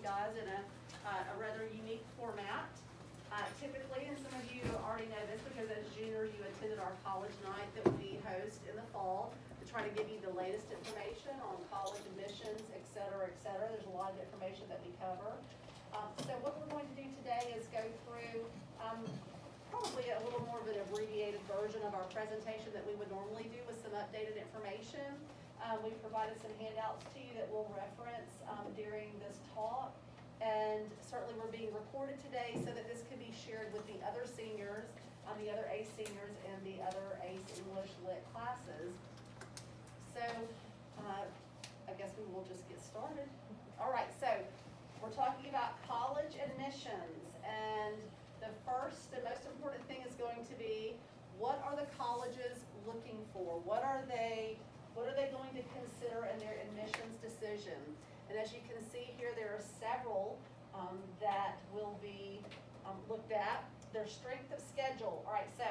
you guys in a rather unique format. Typically, and some of you already know this because as juniors you attended our college night that we host in the fall to try to give you the latest information on college admissions, et cetera, et cetera. There's a lot of information that we cover. So what we're going to do today is go through probably a little more of an abbreviated version of our presentation that we would normally do with some updated information. We've provided some handouts to you that we'll reference during this talk. And certainly we're being recorded today so that this can be shared with the other seniors, the other AICE seniors, and the other AICE English Lit classes. So I guess we will just get started. All right, so we're talking about college admissions. And the first and most important thing is going to be, what are the colleges looking for? What are they going to consider in their admissions decision? And as you can see here, there are several that will be looked at. Their strength of schedule. All right, so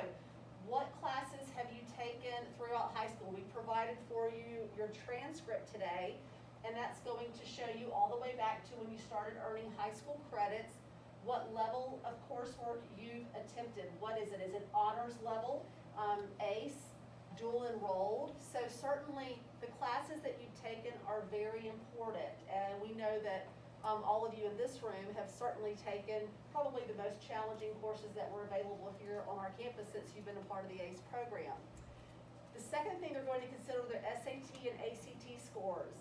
what classes have you taken throughout high school? We provided for you your transcript today, and that's going to show you all the way back to when you started earning high school credits, what level of coursework you've attempted. What is it? Is it honors level, AICE, dual enrolled? So certainly the classes that you've taken are very important, and we know that all of you in this room have certainly taken probably the most challenging courses that were available here on our campus since you've been a part of the AICE program. The second thing they're going to consider are their SAT and ACT scores.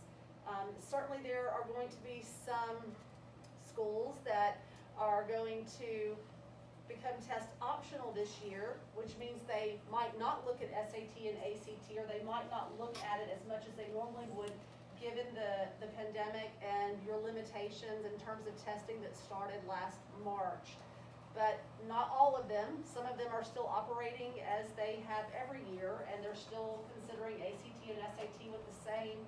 Certainly there are going to be some schools that are going to become test optional this year, which means they might not look at SAT and ACT, or they might not look at it as much as they normally would given the pandemic and your limitations in terms of testing that started last March. But not all of them. Some of them are still operating as they have every year, and they're still considering ACT and SAT with the same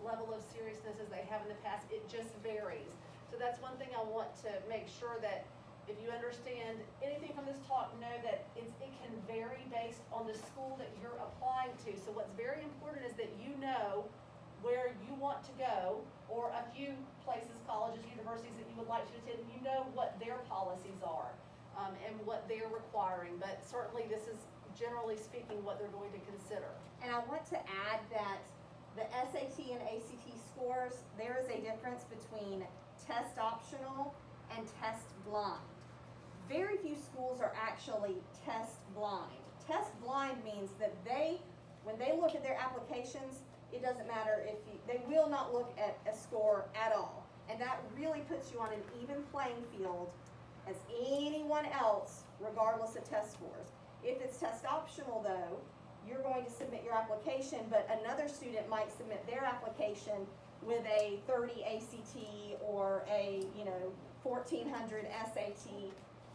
level of seriousness as they have in the past. It just varies. So that's one thing I want to make sure that if you understand anything from this talk, know that it can vary based on the school that you're applying to. So what's very important is that you know where you want to go, or a few places, colleges, universities that you would like to attend, you know what their policies are and what they're requiring. But certainly this is, generally speaking, what they're going to consider. And I want to add that the SAT and ACT scores, there is a difference between test optional and test blind. Very few schools are actually test blind. Test blind means that when they look at their applications, it doesn't matter if they will not look at a score at all. And that really puts you on an even playing field as anyone else, regardless of test scores. If it's test optional though, you're going to submit your application, but another student might submit their application with a 30 ACT or a 1400 SAT.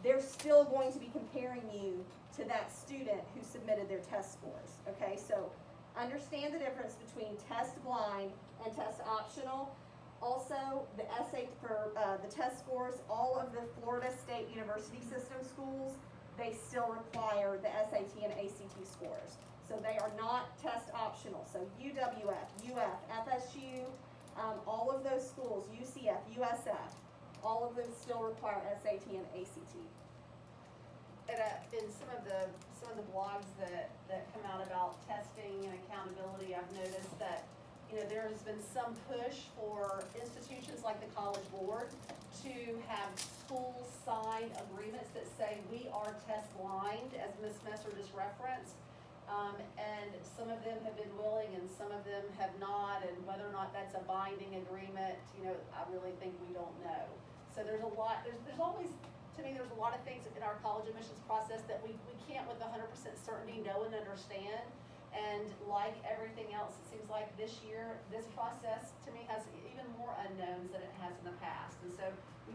They're still going to be comparing you to that student who submitted their test scores. Okay, so understand the difference between test blind and test optional. Also, the SAT for the test scores, all of the Florida State University System schools, they still require the SAT and ACT scores. So they are not test optional. So UWF, UF, FSU, all of those schools, UCF, USF, all of them still require SAT and ACT. And in some of the blogs that come out about testing and accountability, I've noticed that there has been some push for institutions like the College Board to have schools sign agreements that say we are test blind, as Ms. Messer just referenced. And some of them have been willing and some of them have not, and whether or not that's a binding agreement, I really think we don't know. So there's a lot, there's always, to me, there's a lot of things in our college admissions process that we can't with 100% certainty know and understand. And like everything else, it seems like this year, this process to me has even more unknowns than it has in the past. And so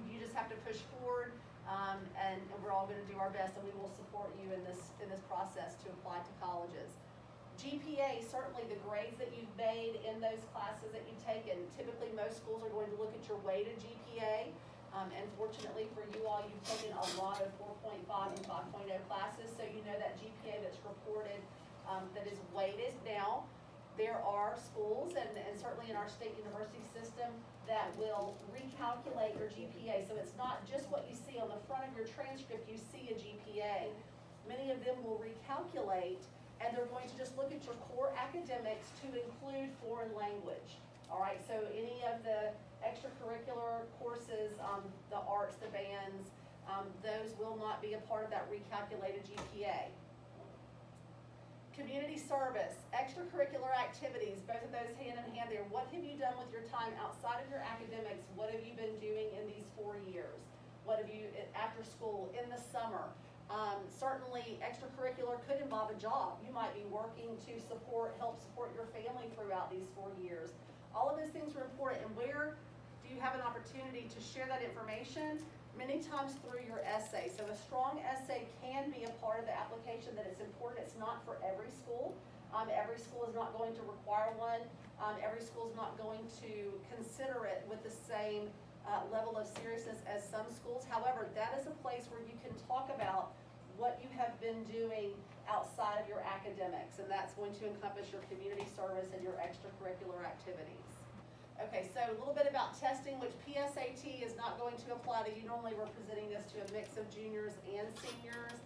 you just have to push forward, and we're all going to do our best, and we will support you in this process to apply to colleges. GPA, certainly the grades that you've made in those classes that you've taken. Typically, most schools are going to look at your weighted GPA. And fortunately for you all, you've taken a lot of 4.5 and 5.0 classes, so you know that GPA that's reported that is weighted. Now, There are schools, and certainly in our state university system, that will recalculate your GPA. So it's not just what you see on the front of your transcript, you see a GPA. Many of them will recalculate, and they're going to just look at your core academics to include foreign language. All right, so any of the extracurricular courses, the arts, the bands, those will not be a part of that recalculated GPA. Community service, extracurricular activities, both of those hand in hand there. What have you done with your time outside of your academics? What have you been doing in these 4 years? What have you, after school, in the summer? Certainly extracurricular could involve a job. You might be working to help support your family throughout these 4 years. All of those things are important, and where do you have an opportunity to share that information? Many times through your essay. So a strong essay can be a part of the application that it's important. It's not for every school. Every school is not going to require one. Every school is not going to consider it with the same level of seriousness as some schools. However, that is a place where you can talk about what you have been doing outside of your academics, and that's going to encompass your community service and your extracurricular activities. Okay, so a little bit about testing, which PSAT is not going to apply to you. Normally we're presenting this to a mix of juniors and seniors.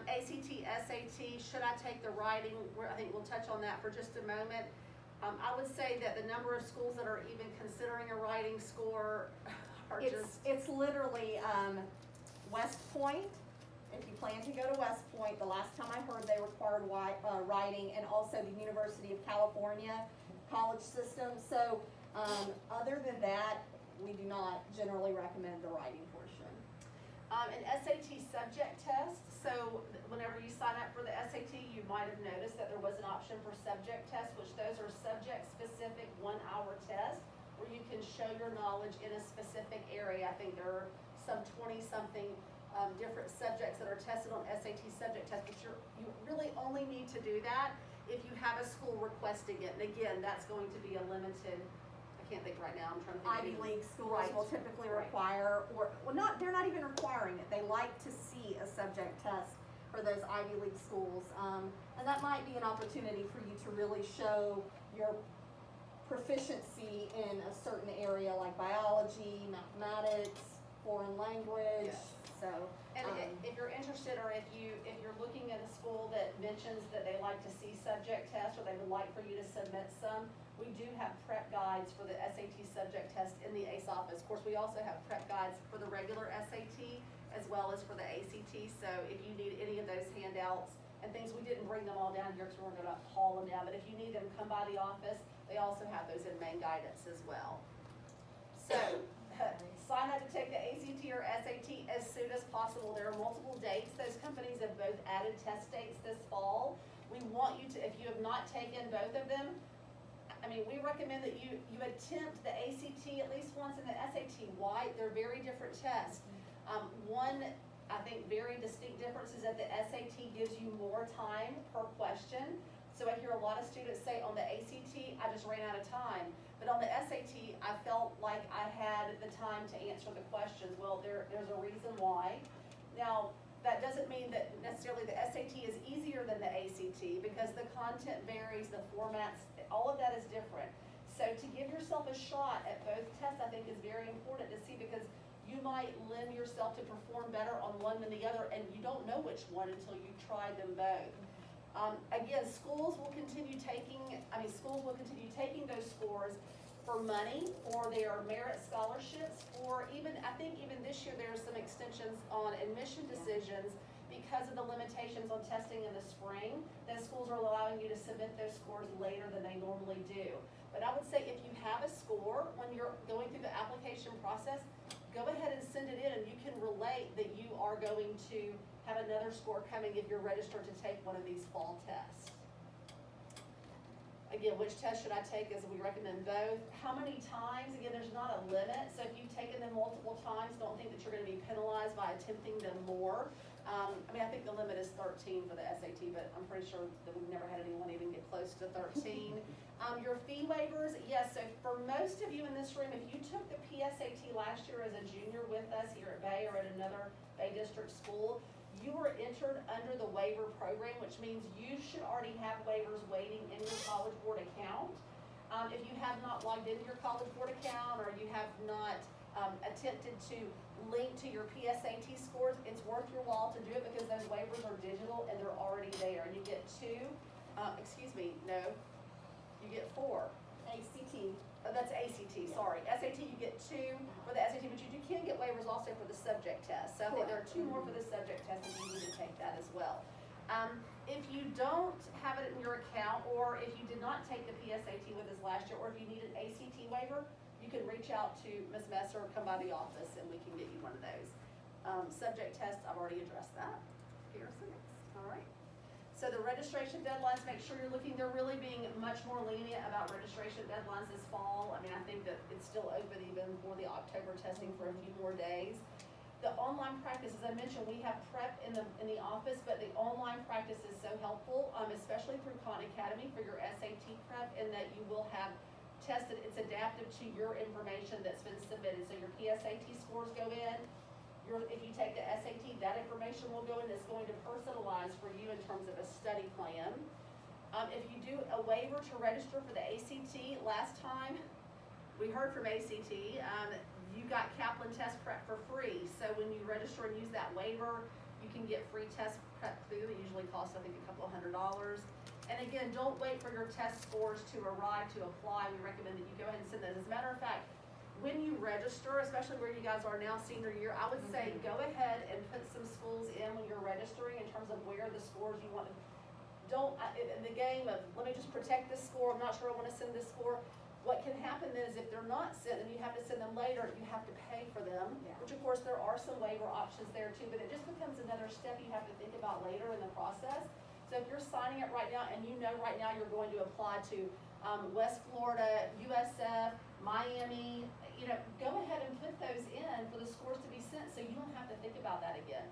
ACT, SAT, should I take the writing? I think we'll touch on that for just a moment. I would say that the number of schools that are even considering a writing score are It's literally West Point. If you plan to go to West Point, the last time I heard they required writing, and also the University of California college system. So other than that, we do not generally recommend the writing portion. An SAT subject test. So whenever you sign up for the SAT, you might have noticed that there was an option for subject tests, which those are subject-specific 1-hour tests where you can show your knowledge in a specific area. I think there are some 20-something different subjects that are tested on SAT subject tests, but you really only need to do that if you have a school requesting it. And again, that's going to be a limited, I can't think right now, I'm trying to think. Ivy League schools Right. will typically Right. require, they're not even requiring it. They like to see a subject test for those Ivy League schools. And that might be an opportunity for you to really show your proficiency in a certain area like biology, mathematics, foreign language. Yes. So, And if you're interested, or if you're looking at a school that mentions that they like to see subject tests, or they would like for you to submit some, we do have prep guides for the SAT subject test in the ACE office. Of course, we also have prep guides for the regular SAT as well as for the ACT. So if you need any of those handouts and things, we didn't bring them all down here because we weren't going to haul them down, but if you need them, come by the office. They also have those in main guidance as well. So sign up to take the ACT or SAT as soon as possible. There are multiple dates. Those companies have both added test dates this fall. We want you to, if you have not taken both of them, I mean, we recommend that you attempt the ACT at least once and the SAT. Why? They're very different tests. One, I think, very distinct difference is that the SAT gives you more time per question. So I hear a lot of students say on the ACT, I just ran out of time. But on the SAT, I felt like I had the time to answer the questions. Well, there's a reason why. Now, that doesn't mean that necessarily the SAT is easier than the ACT because the content varies, the formats, all of that is different. So to give yourself a shot at both tests, I think is very important to see, because you might lend yourself to perform better on one than the other, and you don't know which one until you try them both. Again, schools will continue taking those scores for money, or their merit scholarships, or even, I think even this year there are some extensions on admission decisions because of the limitations on testing in the spring, that schools are allowing you to submit those scores later than they normally do. But I would say if you have a score when you're going through the application process, go ahead and send it in, and you can relate that you are going to have another score coming if you're registered to take one of these fall tests. Again, which test should I take? As we recommend both. How many times? Again, there's not a limit. So if you've taken them multiple times, don't think that you're going to be penalized by attempting them more. I think the limit is 13 for the SAT, but I'm pretty sure that we've never had anyone even get close to 13. Your fee waivers, yes. So for most of you in this room, if you took the PSAT last year as a junior with us here at Bay or at another Bay District school, you were entered under the waiver program, which means you should already have waivers waiting in your College Board account. If you have not logged into your College Board account, or you have not attempted to link to your PSAT scores, it's worth your while to do it, because those waivers are digital and they're already there. And you get you get 4. ACT. That's ACT, sorry. SAT, you get 2 for the SAT, but you can get waivers also for the subject test. So I think there are 2 more for the subject test, and you need to take that as well. If you don't have it in your account, or if you did not take the PSAT with us last year, or if you need an ACT waiver, you can reach out to Ms. Messer or come by the office and we can get you one of those. Subject test, I've already addressed that. Pearson next, all right. So the registration deadlines, make sure you're looking, they're really being much more lenient about registration deadlines this fall. I mean, I think that it's still open even for the October testing for a few more days. The online practice, as I mentioned, we have prep in the office, but the online practice is so helpful, especially through Khan Academy for your SAT prep, in that you will have tested, it's adaptive to your information that's been submitted. So your PSAT scores go in, if you take the SAT, that information will go in. It's going to personalize for you in terms of a study plan. If you do a waiver to register for the ACT, last time we heard from ACT, you got Kaplan test prep for free. So when you register and use that waiver, you can get free test prep through. It usually costs, I think, a couple of $100. And again, don't wait for your test scores to arrive to apply. We recommend that you go ahead and send those. As a matter of fact, when you register, especially where you guys are now senior year, I would say go ahead and put some schools in when you're registering in terms of where the scores you want to. Don't, in the game of, let me just protect this score, I'm not sure I want to send this score. What can happen is, if they're not sent and you have to send them later, you have to pay for them, which of course there are some waiver options there too, but it just becomes another step you have to think about later in the process. So if you're signing it right now, and you know right now you're going to apply to West Florida, USF, Miami, go ahead and put those in for the scores to be sent, so you don't have to think about that again.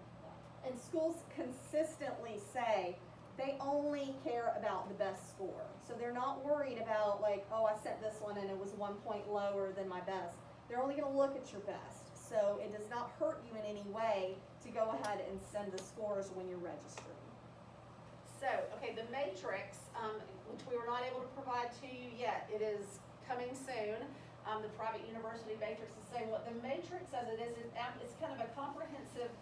And schools consistently say they only care about the best score. So they're not worried about, like, oh, I sent this one and it was 1 point lower than my best. They're only going to look at your best. So it does not hurt you in any way to go ahead and send the scores when you're registering. So, okay, the matrix, which we were not able to provide to you yet, it is coming soon. The private university matrix is saying what the matrix, as it is, it's kind of a comprehensive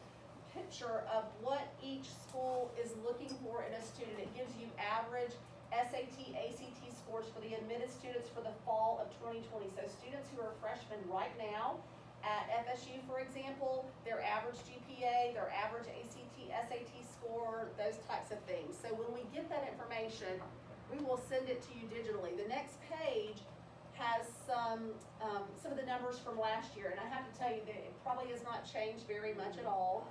picture of what each school is looking for in a student. It gives you average SAT, ACT scores for the admitted students for the fall of 2020. So students who are freshmen right now at FSU, for example, their average GPA, their average ACT, SAT score, those types of things. So when we get that information, we will send it to you digitally. The next page has some of the numbers from last year, and I have to tell you that it probably has not changed very much at all.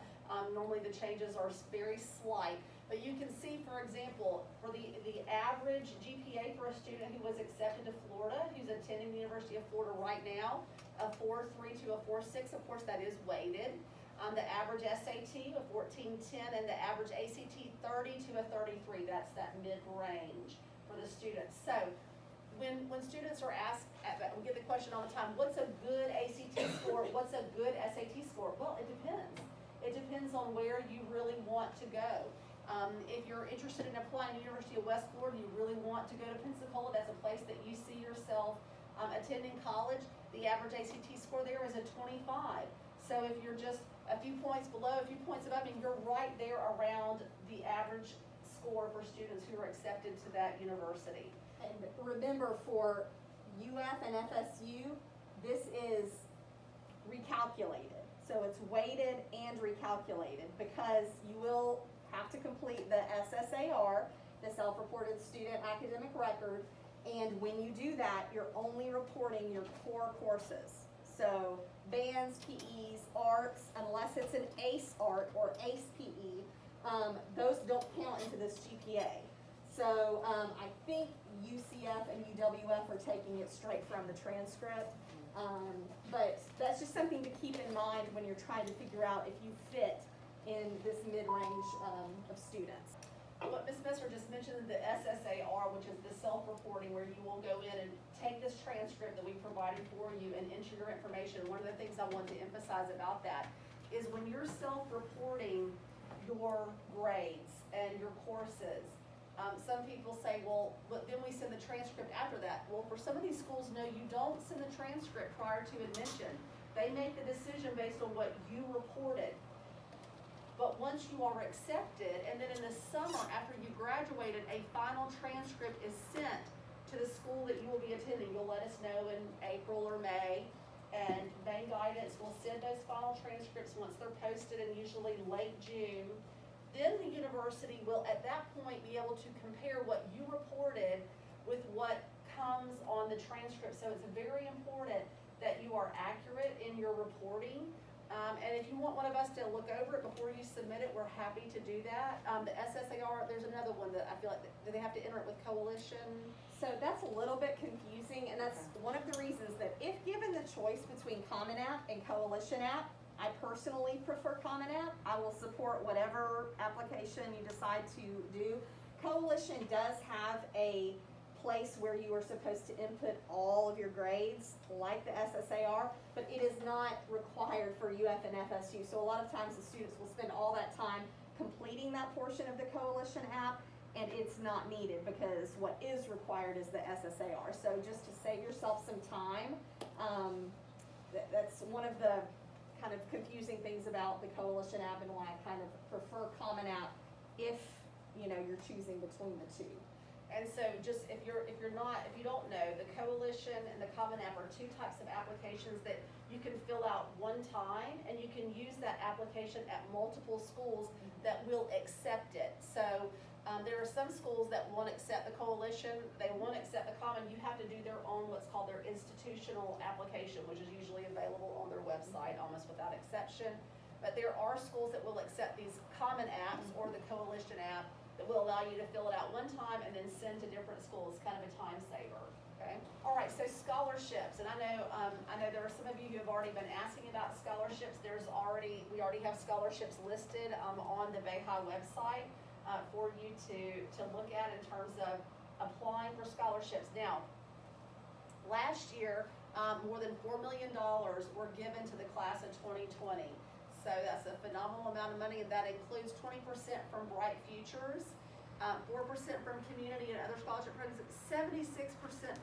Normally the changes are very slight, but you can see, for example, for the average GPA for a student who was accepted to Florida, who's attending the University of Florida right now, a 4.3 to a 4.6, of course that is weighted. The average SAT, a 14.10, and the average ACT, 30 to a 33, that's that mid-range for the students. So when students are asked, we get the question all the time, what's a good ACT score, what's a good SAT score? Well, it depends. It depends on where you really want to go. If you're interested in applying to the University of West Florida, you really want to go to Pensacola, that's a place that you see yourself attending college, the average ACT score there is a 25. So if you're just a few points below, a few points above, and you're right there around the average score for students who are accepted to that university. And remember, for UF and FSU, this is recalculated. So it's weighted and recalculated, because you will have to complete the SSAR, the self-reported student academic record, and when you do that, you're only reporting your core courses. So bands, PEs, arts, unless it's an ACE art or ACE PE, those don't count into this GPA. So I think UCF and UWF are taking it straight from the transcript. But that's just something to keep in mind when you're trying to figure out if you fit in this mid-range of students. What Ms. Messer just mentioned, the SSAR, which is the self-reporting, where you will go in and take this transcript that we provided for you and enter your information. One of the things I want to emphasize about that is when you're self-reporting, your grades and your courses. Some people say, well, but then we send the transcript after that. Well, for some of these schools, no, you don't send the transcript prior to admission. They make the decision based on what you reported. But once you are accepted, and then in the summer, after you graduated, a final transcript is sent to the school that you will be attending. You'll let us know in April or May, and Main Guidance will send those final transcripts once they're posted in usually late June. Then the university will, at that point, be able to compare what you reported with what comes on the transcript. So it's very important that you are accurate in your reporting. And if you want one of us to look over it before you submit it, we're happy to do that. The SSAR, there's another one that I feel like, do they have to enter it with coalition? So that's a little bit confusing, and that's one of the reasons that if given the choice between Common App and Coalition App, I personally prefer Common App. I will support whatever application you decide to do. Coalition does have a place where you are supposed to input all of your grades, like the SSAR, but it is not required for UF and FSU. So a lot of times the students will spend all that time completing that portion of the Coalition app, and it's not needed because what is required is the SSAR. So just to save yourself some time, that's one of the kind of confusing things about the Coalition app and why I kind of prefer Common App if you're choosing between the two. And so just if you don't know, the Coalition and the Common App are two types of applications that you can fill out one time, and you can use that application at multiple schools that will accept it. So there are some schools that won't accept the Coalition, they won't accept the Common. You have to do their own, what's called their institutional application, which is usually available on their website almost without exception. But there are schools that will accept these Common apps or the Coalition app that will allow you to fill it out one time and then send to different schools, kind of a time saver, okay? All right, so scholarships, and I know there are some of you who have already been asking about scholarships. We already have scholarships listed on the BayHi website for you to look at in terms of applying for scholarships. Now, last year, more than $4 million were given to the class of 2020. So that's a phenomenal amount of money, and that includes 20% from Bright Futures, 4% from community and other scholarship programs, 76%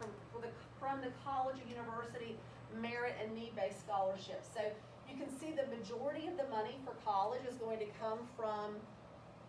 from the college or university merit and need-based scholarships. So you can see the majority of the money for college is going to come from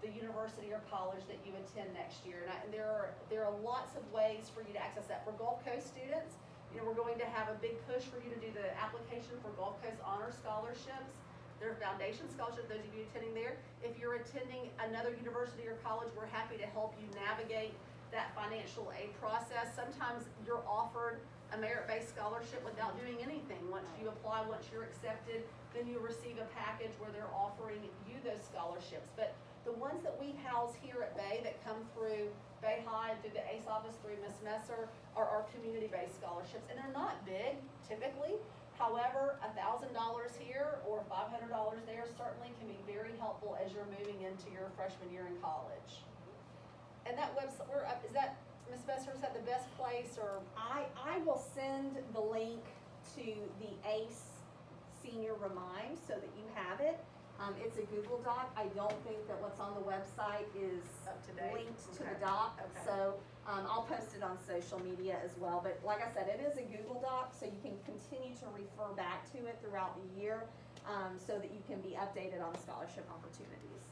the university or college that you attend next year. And there are lots of ways for you to access that. For Gulf Coast students, we're going to have a big push for you to do the application for Gulf Coast honor scholarships. There are foundation scholarships, those of you attending there. If you're attending another university or college, we're happy to help you navigate that financial aid process. Sometimes you're offered a merit-based scholarship without doing anything. Once you apply, once you're accepted, then you receive a package where they're offering you those scholarships. But the ones that we house here at Bay that come through BayHi and through the AICE office through Ms. Messer are our community-based scholarships. And they're not big, typically. However, $1,000 here or $500 there certainly can be very helpful as you're moving into your freshman year in college. And that website, is that, Ms. Besser, is that the best place, or? I will send the link to the AICE Senior Remind so that you have it. It's a Google Doc. I don't think that what's on the website is linked to the doc. Okay. So I'll post it on social media as well. But like I said, it is a Google Doc, so you can continue to refer back to it throughout the year so that you can be updated on scholarship opportunities.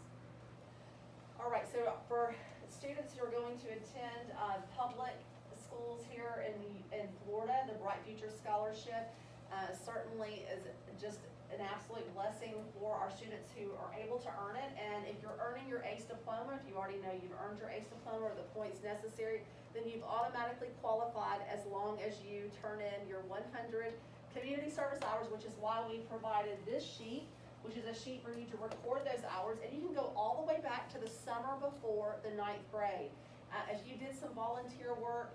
All right, so for students who are going to attend public schools here in Florida, the Bright Future Scholarship certainly is just an absolute blessing for our students who are able to earn it. And if you're earning your AICE diploma, if you already know you've earned your AICE diploma or the points necessary, then you've automatically qualified as long as you turn in your 100 community service hours, which is why we provided this sheet, which is a sheet for you to record those hours. And you can go all the way back to the summer before the 9th grade. If you did some volunteer work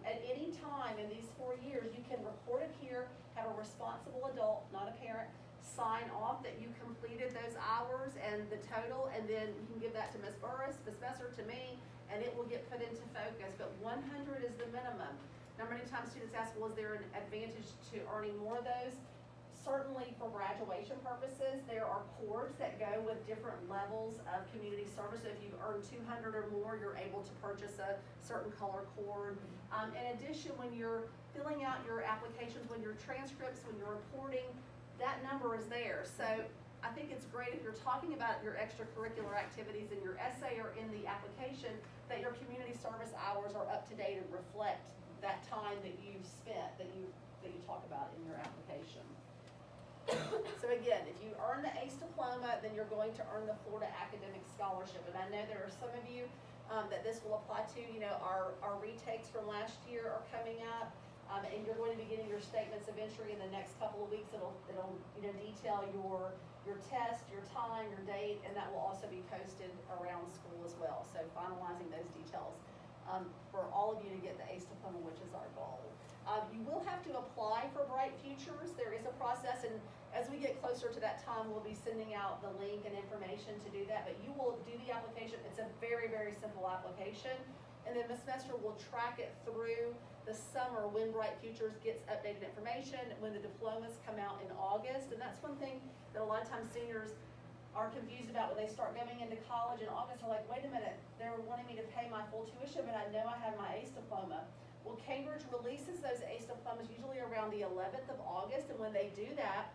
at any time in these 4 years, you can record it here, have a responsible adult, not a parent, sign off that you completed those hours and the total, and then you can give that to Ms. Burris, Ms. Messer, to me, and it will get put into focus. But 100 is the minimum. Now, many times students ask, well, is there an advantage to earning more of those? Certainly for graduation purposes, there are cords that go with different levels of community service. If you've earned 200 or more, you're able to purchase a certain color cord. In addition, when you're filling out your applications, when your transcripts, when you're reporting, that number is there. So I think it's great if you're talking about your extracurricular activities in your essay or in the application, that your community service hours are up to date and reflect that time that you've spent, that you talk about in your application. So again, if you earn the AICE diploma, then you're going to earn the Florida Academic Scholarship. And I know there are some of you that this will apply to. You know, our retakes from last year are coming up, and you're going to be getting your statements of entry in the next couple of weeks. It'll detail your test, your time, your date, and that will also be posted around school as well. So finalizing those details for all of you to get the AICE diploma, which is our goal. You will have to apply for Bright Futures. There is a process, and as we get closer to that time, we'll be sending out the link and information to do that, but you will do the application. It's a very, very simple application, and then Ms. Mester will track it through the summer when Bright Futures gets updated information, when the diplomas come out in August. And that's one thing that a lot of times seniors are confused about when they start going into college in August. They're like, wait a minute, they're wanting me to pay my full tuition, but I know I have my AICE diploma. Well, Cambridge releases those AICE diplomas usually around the 11th of August, and when they do that,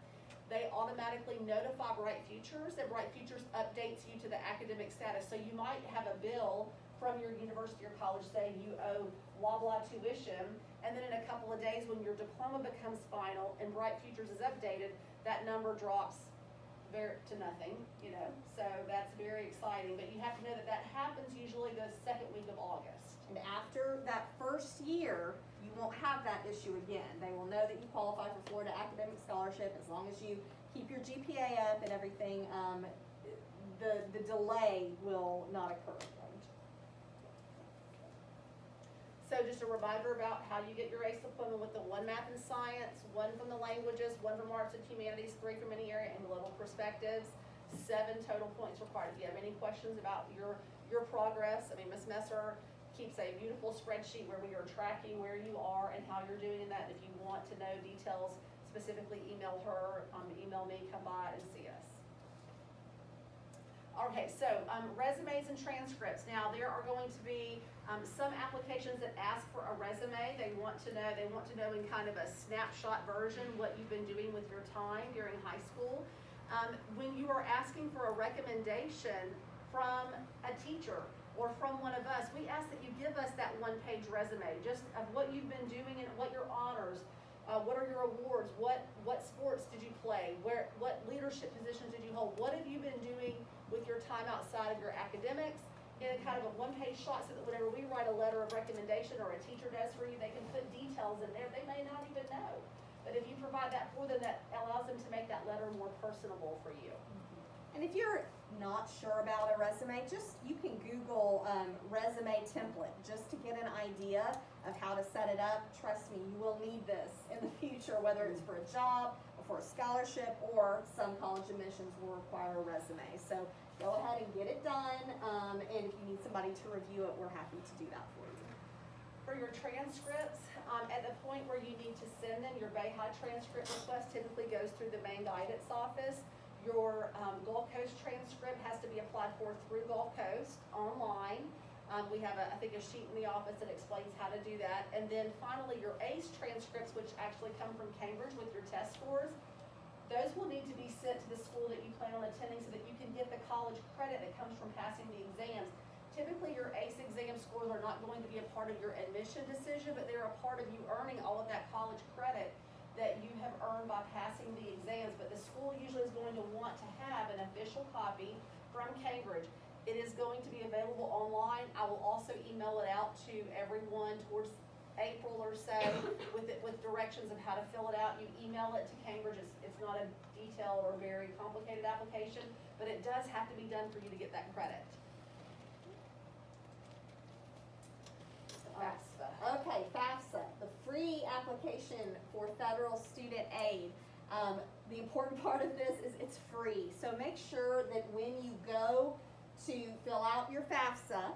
they automatically notify Bright Futures, and Bright Futures updates you to the academic status. So you might have a bill from your university or college saying you owe blah blah tuition, and then in a couple of days when your diploma becomes final and Bright Futures is updated, that number drops to nothing, you know. So that's very exciting, but you have to know that that happens usually the second week of August. And after that first year, you won't have that issue again. They will know that you qualify for Florida Academic Scholarship as long as you keep your GPA up and everything. The delay will not occur. So just a reminder about how you get your AICE diploma with the 1 math and science, 1 from the languages, 1 from arts and humanities, 3 from any area and global perspectives, 7 total points required. If you have any questions about your progress, I mean, Ms. Messer keeps a beautiful spreadsheet where we are tracking where you are and how you're doing in that. And if you want to know details, specifically email her, email me, come by and see us. Okay, so resumes and transcripts. Now there are going to be some applications that ask for a resume. They want to know in kind of a snapshot version what you've been doing with your time during high school. When you are asking for a recommendation from a teacher or from one of us, we ask that you give us that 1-page resume, just of what you've been doing and what your honors, what are your awards, what sports did you play, what leadership positions did you hold, what have you been doing with your time outside of your academics, in a kind of a 1-page shot, so that whenever we write a letter of recommendation or a teacher does for you, they can put details in there they may not even know. But if you provide that for them, that allows them to make that letter more personable for you. And if you're not sure about a resume, you can Google resume template just to get an idea of how to set it up. Trust me, you will need this in the future, whether it's for a job or for a scholarship, or some college admissions will require a resume. So go ahead and get it done, and if you need somebody to review it, we're happy to do that for you. For your transcripts, at the point where you need to send them, your Bayhigh transcript request typically goes through the main guidance office. Your Gulf Coast transcript has to be applied for through Gulf Coast online. We have I think a sheet in the office that explains how to do that. And then finally, your AICE transcripts, which actually come from Cambridge with your test scores, those will need to be sent to the school that you plan on attending so that you can get the college credit that comes from passing the exams. Typically, your AICE exam scores are not going to be a part of your admission decision, but they're a part of you earning all of that college credit that you have earned by passing the exams. But the school usually is going to want to have an official copy from Cambridge. It is going to be available online. I will also email it out to everyone towards April or so with directions of how to fill it out. You email it to Cambridge. It's not a detailed or very complicated application, but it does have to be done for you to get that credit. FAFSA. Okay, FAFSA, the free application for federal student aid. The important part of this is it's free. So make sure that when you go to fill out your FAFSA,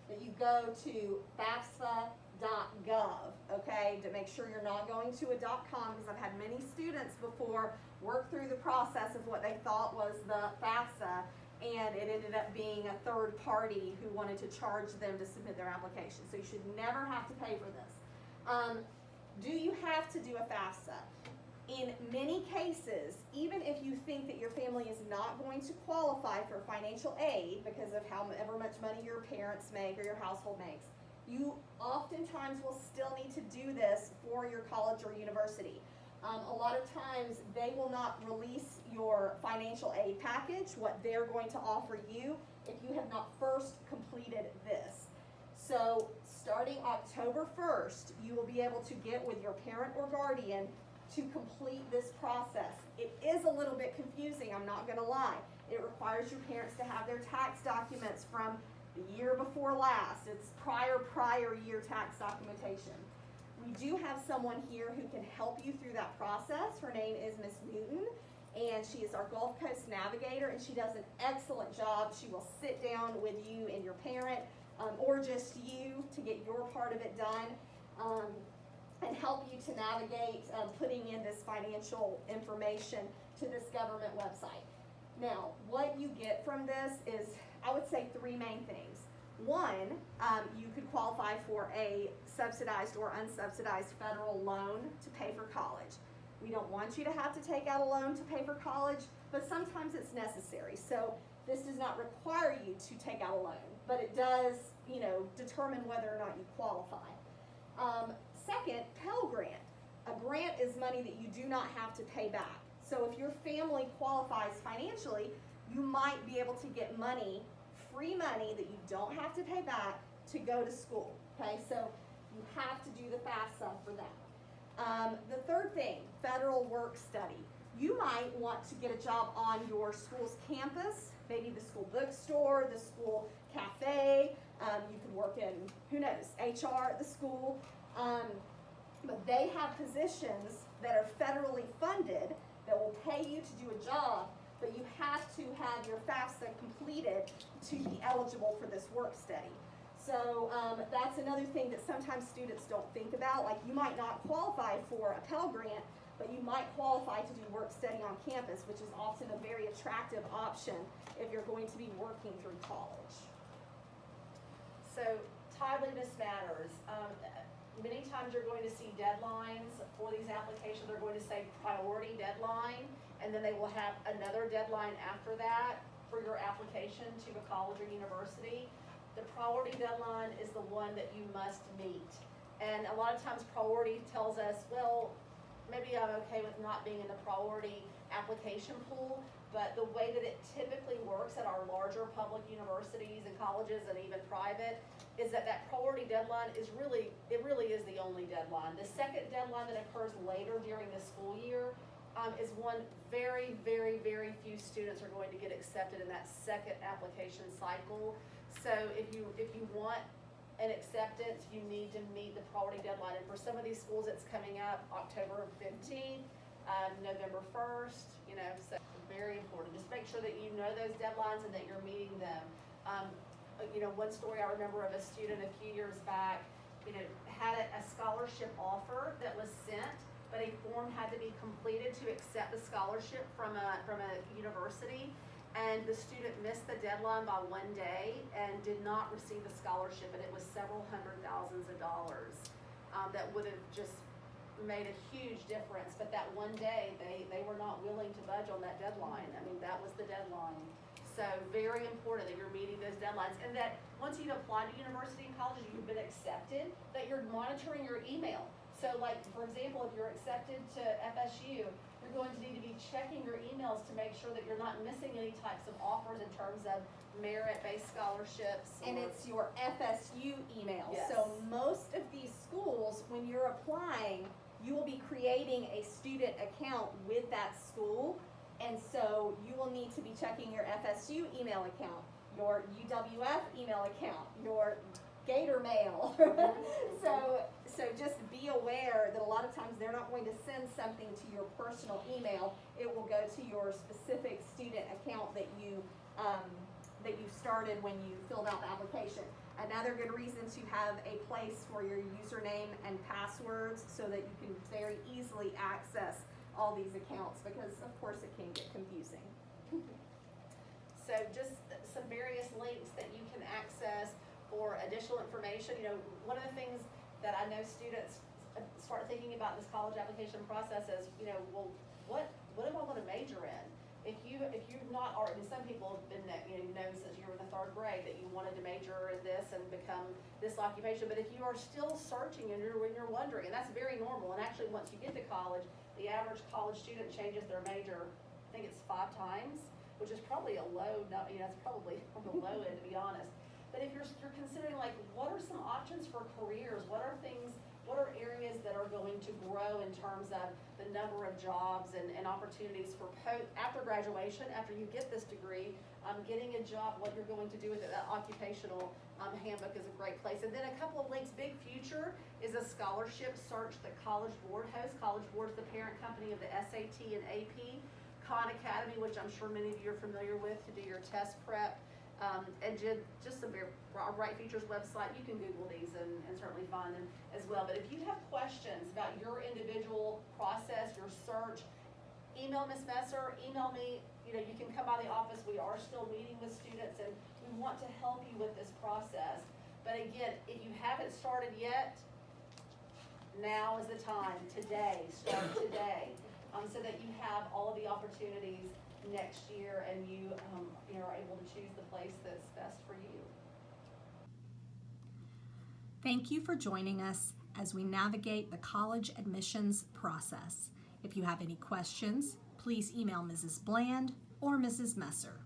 that you go to FAFSA.gov, okay, to make sure you're not going to a .com, because I've had many students before work through the process of what they thought was the FAFSA, and it ended up being a third party who wanted to charge them to submit their application. So you should never have to pay for this. Do you have to do a FAFSA? In many cases, even if you think that your family is not going to qualify for financial aid because of however much money your parents make or your household makes, you oftentimes will still need to do this for your college or university. A lot of times they will not release your financial aid package, what they're going to offer you, if you have not first completed this. So starting October 1st, you will be able to get with your parent or guardian to complete this process. It is a little bit confusing, I'm not gonna lie. It requires your parents to have their tax documents from the year before last. It's prior year tax documentation. We do have someone here who can help you through that process. Her name is Miss Newton, and she is our Gulf Coast navigator, and she does an excellent job. She will sit down with you and your parent, or just you, to get your part of it done, and help you to navigate putting in this financial information to this government website. Now, what you get from this is, I would say, three main things. One, you could qualify for a subsidized or unsubsidized federal loan to pay for college. We don't want you to have to take out a loan to pay for college, but sometimes it's necessary. So this does not require you to take out a loan, but it does, determine whether or not you qualify. Second, Pell Grant. A grant is money that you do not have to pay back. So if your family qualifies financially, you might be able to get money, free money that you don't have to pay back to go to school, okay? So you have to do the FAFSA for that. The third thing, federal work study. You might want to get a job on your school's campus, maybe the school bookstore, the school cafe. You could work in, who knows, HR at the school. But they have positions that are federally funded that will pay you to do a job, but you have to have your FAFSA completed to be eligible for this work study. So that's another thing that sometimes students don't think about. Like, you might not qualify for a Pell Grant, but you might qualify to do work study on campus, which is often a very attractive option if you're going to be working through college. So timeliness matters. Many times you're going to see deadlines for these applications. They're going to say priority deadline, and then they will have another deadline after that for your application to a college or university. The priority deadline is the one that you must meet. And a lot of times priority tells us, well, maybe I'm okay with not being in the priority application pool, but the way that it typically works at our larger public universities and colleges and even private is that priority deadline is really is the only deadline. The second deadline that occurs later during the school year is one very, very, very few students are going to get accepted in that second application cycle. So if you want an acceptance, you need to meet the priority deadline. And for some of these schools, it's coming up October 15th, November 1st, so very important. Just make sure that you know those deadlines and that you're meeting them. One story I remember of a student a few years back, had a scholarship offer that was sent, but a form had to be completed to accept the scholarship from a university. And the student missed the deadline by one day and did not receive the scholarship, and it was several $100,000s. That would have just made a huge difference, but that one day they were not willing to budge on that deadline. I mean, that was the deadline. So very important that you're meeting those deadlines, and that once you've applied to university and college, you've been accepted, that you're monitoring your email. So like, for example, if you're accepted to FSU, you're going to need to be checking your emails to make sure that you're not missing any types of offers in terms of merit-based scholarships. And it's your FSU email. Yes. So most of these schools, when you're applying, you will be creating a student account with that school. And so you will need to be checking your FSU email account, your UWF email account, your Gator Mail. So just be aware that a lot of times they're not going to send something to your personal email. It will go to your specific student account that you started when you filled out the application. Another good reason to have a place for your username and passwords so that you can very easily access all these accounts, because of course it can get confusing. So just some various links that you can access for additional information. You know, one of the things that I know students start thinking about this college application process is, you know, well, what do I want to major in? If you've not already, some people have been, you know since you were in the 3rd grade that you wanted to major in this and become this occupation, but if you are still searching and you're wondering, and that's very normal, and actually once you get to college, the average college student changes their major, I think it's 5 times, which is probably a low, you know, it's probably on the low end, to be honest. But if you're considering, like, what are some options for careers? What are areas that are going to grow in terms of the number of jobs and opportunities for after graduation, after you get this degree, getting a job, what you're going to do with it. That occupational handbook is a great place. And then a couple of links. Big Future is a scholarship search that College Board hosts. College Board is the parent company of the SAT and AP. Khan Academy, which I'm sure many of you are familiar with to do your test prep. And just some very Bright Futures website. You can Google these and certainly find them as well. But if you have questions about your individual process, your search, email Ms. Messer, email me. You know, you can come by the office. We are still meeting with students, and we want to help you with this process. But again, if you haven't started yet, now is the time. Today, start today, so that you have all of the opportunities next year, and you are able to choose the place that's best for you. Thank you for joining us as we navigate the college admissions process. If you have any questions, please email Mrs. Bland or Mrs. Messer.